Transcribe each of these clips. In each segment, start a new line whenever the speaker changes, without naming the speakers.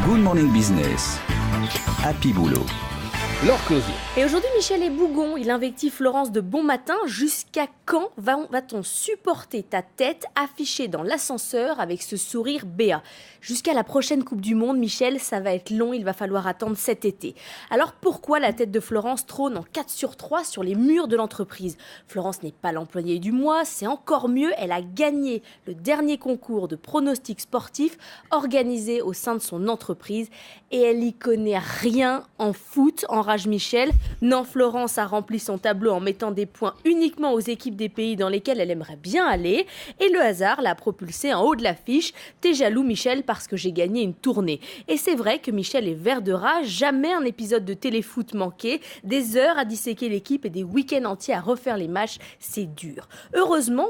Good Morning Business. Happy Boulot.
Laure Closier.
Et aujourd'hui, Michel est bougon. Il invective Florence de bon matin. Jusqu'à quand va-t-on supporter ta tête affichée dans l'ascenseur avec ce sourire béat ? Jusqu'à la prochaine Coupe du Monde, Michel, ça va être long. Il va falloir attendre cet été. Alors pourquoi la tête de Florence trône en 4/3 sur les murs de l'entreprise ? Florence n'est pas l'employée du mois. C'est encore mieux. Elle a gagné le dernier concours de pronostics sportifs organisé au sein de son entreprise. Et elle y connaît rien en foot, enrage Michel. Non, Florence a rempli son tableau en mettant des points uniquement aux équipes des pays dans lesquels elle aimerait bien aller. Et le hasard l'a propulsée en haut de l'affiche. T'es jaloux, Michel, parce que j'ai gagné une tournée. Et c'est vrai que Michel est vert de rage. Jamais un épisode de téléfoot manqué. Des heures à disséquer l'équipe et des week-ends entiers à refaire les matchs. C'est dur. Heureusement,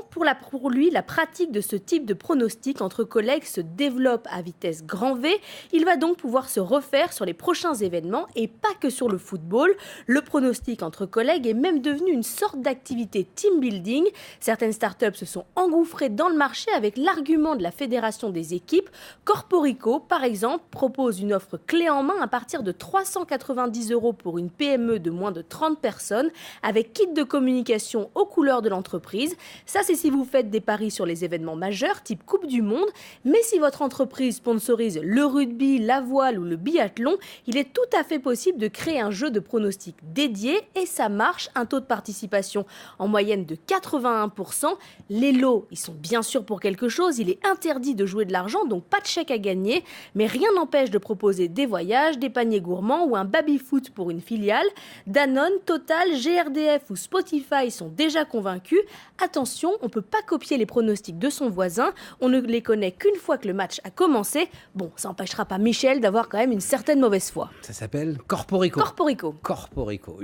pour lui, la pratique de ce type de pronostic entre collègues se développe à vitesse grand V. Il va donc pouvoir se refaire sur les prochains événements et pas que sur le football. Le pronostic entre collègues est même devenu une sorte d'activité team building. Certaines startups se sont engouffrées dans le marché avec l'argument de la fédération des équipes. Corporico, par exemple, propose une offre clé en main à partir de 390 € pour une PME de moins de 30 personnes avec kit de communication aux couleurs de l'entreprise. Ça, c'est si vous faites des paris sur les événements majeurs type Coupe du Monde. Mais si votre entreprise sponsorise le rugby, la voile ou le biathlon, il est tout à fait possible de créer un jeu de pronostics dédié et ça marche, un taux de participation en moyenne de 81%. Les lots, ils sont bien sûr pour quelque chose, il est interdit de jouer de l'argent, donc pas de chèque à gagner, mais rien n'empêche de proposer des voyages, des paniers gourmands ou un baby-foot pour une filiale. Danone, Total, GRDF ou Spotify sont déjà convaincus. Attention, on ne peut pas copier les pronostics de son voisin, on ne les connaît qu'une fois que le match a commencé. Bon, ça n'empêchera pas Michel d'avoir quand même une certaine mauvaise foi.
Ça s'appelle Corporico.
Corporico.
Corporico.